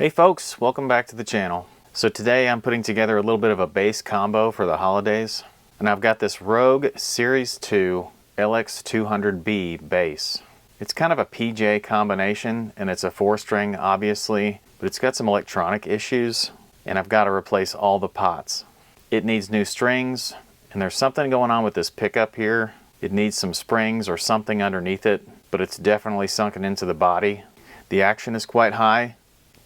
Hey folks, welcome back to the channel. So today I'm putting together a little bit of a bass combo for the holidays. And I've got this Rogue Series 2 LX200B bass. It's kind of a PJ combination and it's a 4-string obviously, but it's got some electronic issues and I've got to replace all the pots. It needs new strings and there's something going on with this pickup here. It needs some springs or something underneath it, but it's definitely sunken into the body. The action is quite high.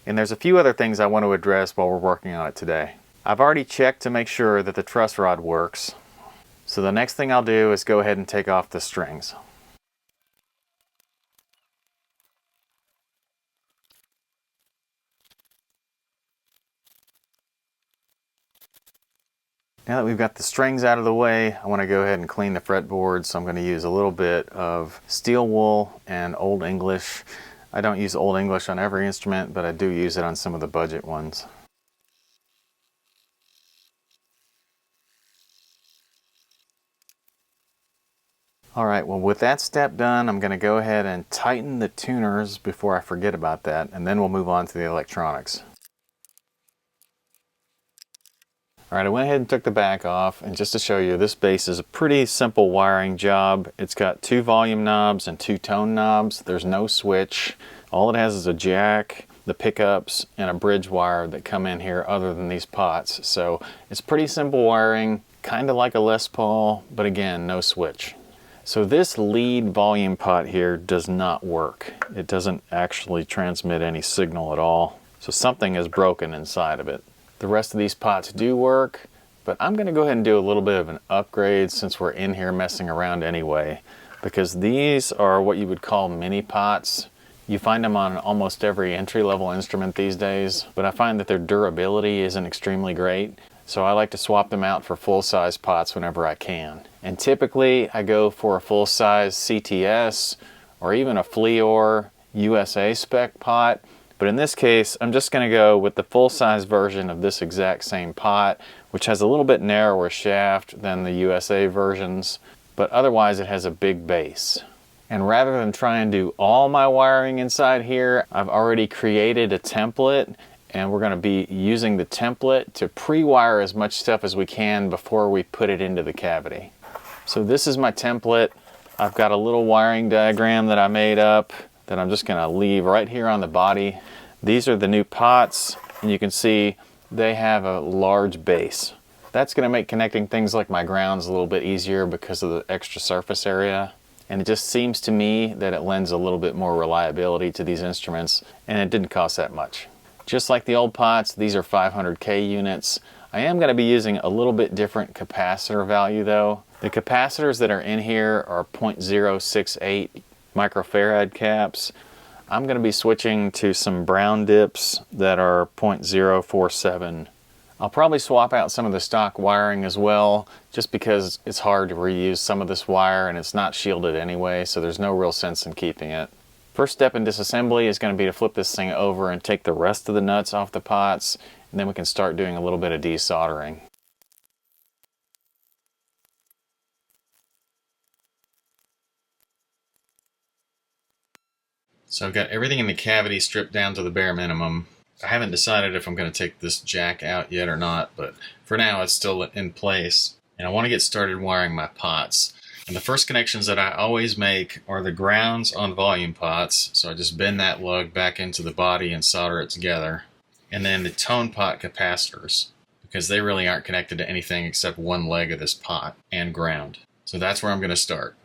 And there's a few other things I want to address while we're working on it today. I've already checked to make sure that the truss rod works. So the next thing I'll do is go ahead and take off the strings. Now that we've got the strings out of the way, I want to go ahead and clean the fretboard. So I'm going to use a little bit of steel wool and Old English. I don't use Old English on every instrument, but I do use it on some of the budget ones. Alright, well with that step done, I'm going to go ahead and tighten the tuners before I forget about that, and then we'll move on to the electronics. Alright, I went ahead and took the back off, and just to show you, this bass is a pretty simple wiring job. It's got 2 volume knobs and 2 tone knobs. There's no switch. All it has is a jack, the pickups, and a bridge wire that come in here other than these pots. So it's pretty simple wiring, kind of like a Les Paul, but again, no switch. So this lead volume pot here does not work. It doesn't actually transmit any signal at all. So something is broken inside of it. The rest of these pots do work, but I'm going to go ahead and do a little bit of an upgrade since we're in here messing around anyway, because these are what you would call mini pots. You find them on almost every entry-level instrument these days, but I find that their durability isn't extremely great. So I like to swap them out for full-size pots whenever I can. And typically I go for a full-size CTS or even a Fleor USA spec pot. But in this case, I'm just going to go with the full-size version of this exact same pot, which has a little bit narrower shaft than the USA versions, but otherwise it has a big base. And rather than try and do all my wiring inside here, I've already created a template, and we're going to be using the template to pre-wire as much stuff as we can before we put it into the cavity. So this is my template. I've got a little wiring diagram that I made up that I'm just going to leave right here on the body. These are the new pots, and you can see they have a large base. That's going to make connecting things like my grounds a little bit easier because of the extra surface area. And it just seems to me that it lends a little bit more reliability to these instruments, and it didn't cost that much. Just like the old pots, these are 500K units. I am going to be using a little bit different capacitor value though. The capacitors that are in here are 0.068 microfarad caps. I'm going to be switching to some brown dips that are 0.047. I'll probably swap out some of the stock wiring as well, just because it's hard to reuse some of this wire and it's not shielded anyway, so there's no real sense in keeping it. First step in disassembly is going to be to flip this thing over and take the rest of the nuts off the pots, and then we can start doing a little bit of desoldering. So I've got everything in the cavity stripped down to the bare minimum. I haven't decided if I'm going to take this jack out yet or not, but for now it's still in place. And I want to get started wiring my pots. And the first connections that I always make are the grounds on volume pots. So I just bend that lug back into the body and solder it together. And then the tone pot capacitors, because they really aren't connected to anything except one leg of this pot and ground. So that's where I'm going to start.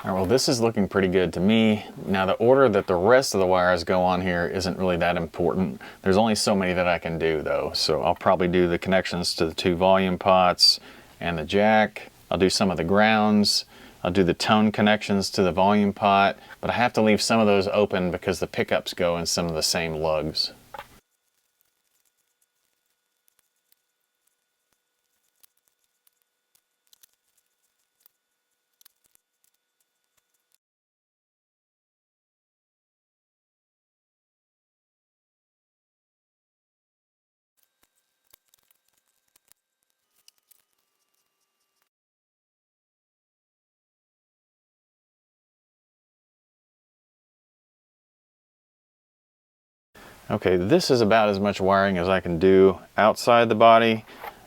Alright, well this is looking pretty good to me. Now the order that the rest of the wires go on here isn't really that important. There's only so many that I can do though, so I'll probably do the connections to the 2 volume pots and the jack. I'll do some of the grounds. I'll do the tone connections to the volume pot, but I have to leave some of those open because the pickups go in some of the same lugs. Okay, this is about as much wiring as I can do outside the body.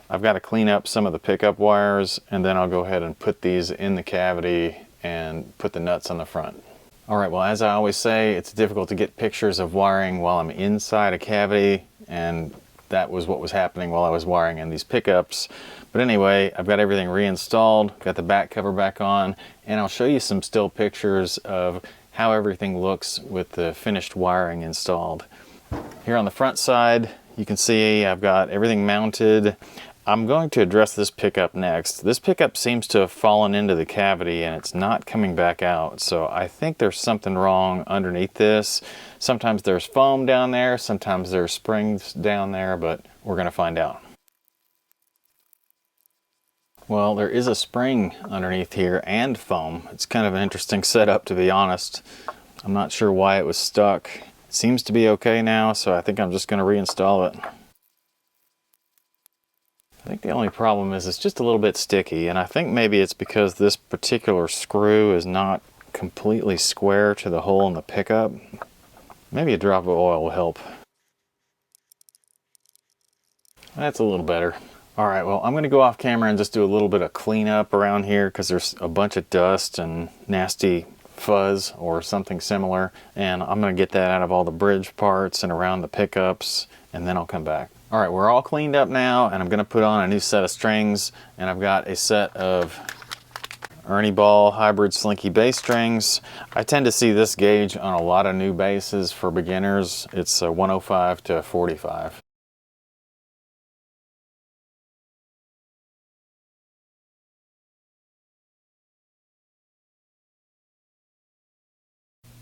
I've got to clean up some of the pickup wires, and then I'll go ahead and put these in the cavity and put the nuts on the front. Alright, well, as I always say, it's difficult to get pictures of wiring while I'm inside a cavity, and that was what was happening while I was wiring in these pickups. But anyway, I've got everything reinstalled, got the back cover back on, and I'll show you some still pictures of how everything looks with the finished wiring installed. Here on the front side, you can see I've got everything mounted. I'm going to address this pickup next. This pickup seems to have fallen into the cavity and it's not coming back out. So I think there's something wrong underneath this. Sometimes there's foam down there, sometimes there's springs down there, but we're going to find out. Well, there is a spring underneath here and foam. It's kind of an interesting setup, to be honest. I'm not sure why it was stuck. It seems to be okay now, so I think I'm just going to reinstall it. I think the only problem is it's just a little bit sticky, and I think maybe it's because this particular screw is not completely square to the hole in the pickup. Maybe a drop of oil will help. That's a little better. Alright, well, I'm going to go off camera and just do a little bit of cleanup around here because there's a bunch of dust and nasty fuzz or something similar, and I'm going to get that out of all the bridge parts and around the pickups, and then I'll come back. Alright, we're all cleaned up now, and I'm going to put on a new set of strings, and I've got a set of Ernie Ball hybrid slinky bass strings. I tend to see this gauge on a lot of new basses for beginners. It's a 105 to 45.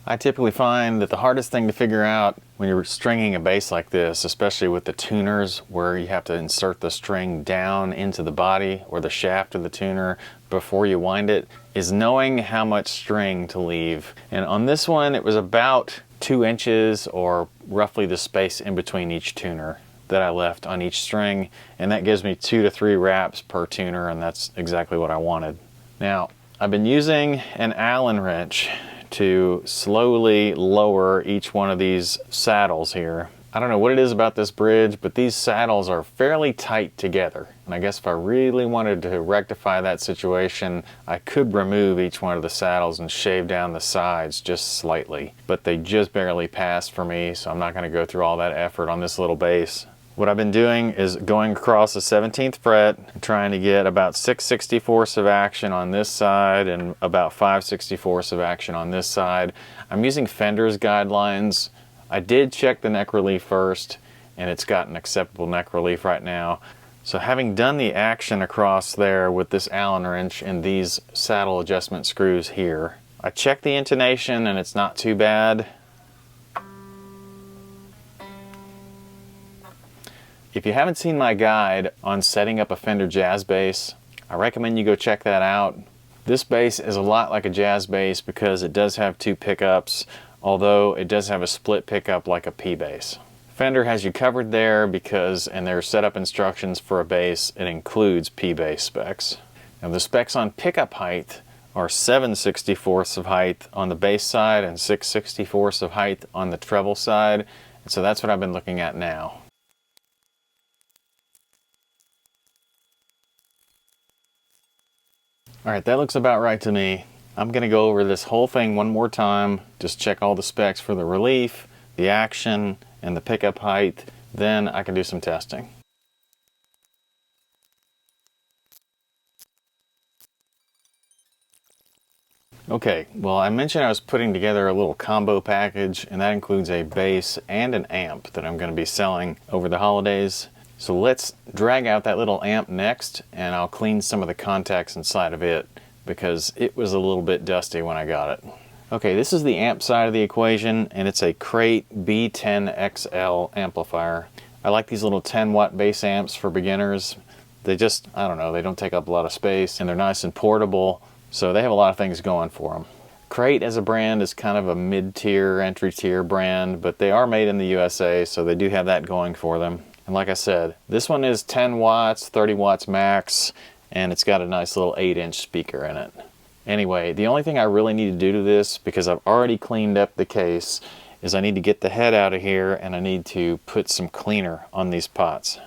I typically find that the hardest thing to figure out when you're stringing a bass like this, especially with the tuners where you have to insert the string down into the body or the shaft of the tuner before you wind it, is knowing how much string to leave. And on this one, it was about 2 inches or roughly the space in between each tuner that I left on each string, and that gives me 2 to 3 wraps per tuner, and that's exactly what I wanted. Now, I've been using an Allen wrench to slowly lower each one of these saddles here. I don't know what it is about this bridge, but these saddles are fairly tight together. And I guess if I really wanted to rectify that situation, I could remove each one of the saddles and shave down the sides just slightly. But they just barely pass for me, so I'm not going to go through all that effort on this little bass. What I've been doing is going across the 17th fret and trying to get about 6/64 of action on this side and about 5/64 of action on this side. I'm using Fender's guidelines. I did check the neck relief first, and it's got an acceptable neck relief right now. So having done the action across there with this Allen wrench and these saddle adjustment screws here, I checked the intonation and it's not too bad. If you haven't seen my guide on setting up a Fender jazz bass, I recommend you go check that out. This bass is a lot like a jazz bass because it does have 2 pickups, although it does have a split pickup like a P bass. Fender has you covered there because in their setup instructions for a bass, it includes P bass specs. Now the specs on pickup height are 7/64 of height on the bass side and 6/64 of height on the treble side, and so that's what I've been looking at now. Alright, that looks about right to me. I'm going to go over this whole thing one more time, just check all the specs for the relief, the action, and the pickup height, then I can do some testing. Okay, well, I mentioned I was putting together a little combo package, and that includes a bass and an amp that I'm going to be selling over the holidays. So let's drag out that little amp next, and I'll clean some of the contacts inside of it because it was a little bit dusty when I got it. Okay, this is the amp side of the equation, and it's a Crate B10XL amplifier. I like these little 10-watt bass amps for beginners. They just, I don't know, they don't take up a lot of space, and they're nice and portable, so they have a lot of things going for them. Crate as a brand is kind of a mid-tier, entry-tier brand, but they are made in the USA, so they do have that going for them. And like I said, this one is 10 watts, 30 watts max, and it's got a nice little 8-inch speaker in it. Anyway, the only thing I really need to do to this, because I've already cleaned up the case, is I need to get the head out of here and I need to put some cleaner on these pots.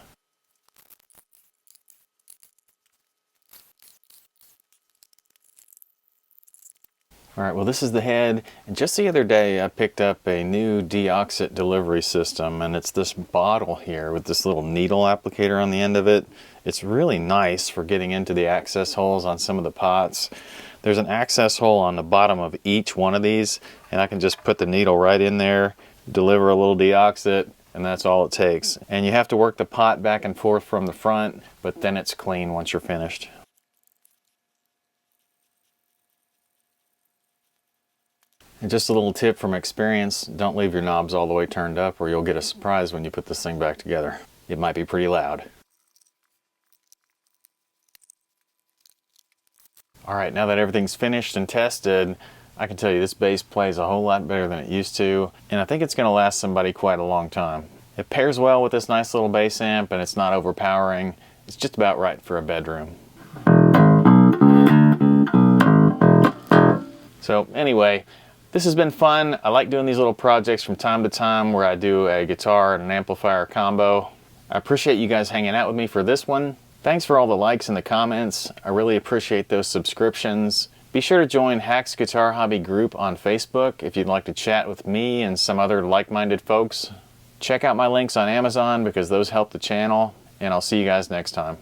Alright, well this is the head, and just the other day I picked up a new deoxit delivery system, and it's this bottle here with this little needle applicator on the end of it. It's really nice for getting into the access holes on some of the pots. There's an access hole on the bottom of each one of these, and I can just put the needle right in there, deliver a little deoxit, and that's all it takes. And you have to work the pot back and forth from the front, but then it's clean once you're finished. And just a little tip from experience, don't leave your knobs all the way turned up or you'll get a surprise when you put this thing back together. It might be pretty loud. Alright, now that everything's finished and tested, I can tell you this bass plays a whole lot better than it used to, and I think it's going to last somebody quite a long time. It pairs well with this nice little bass amp, and it's not overpowering. It's just about right for a bedroom. So anyway, this has been fun. I like doing these little projects from time to time where I do a guitar and an amplifier combo. I appreciate you guys hanging out with me for this one. Thanks for all the likes and the comments. I really appreciate those subscriptions. Be sure to join Hack's Guitar Hobby group on Facebook if you'd like to chat with me and some other like-minded folks. Check out my links on Amazon because those help the channel, and I'll see you guys next time.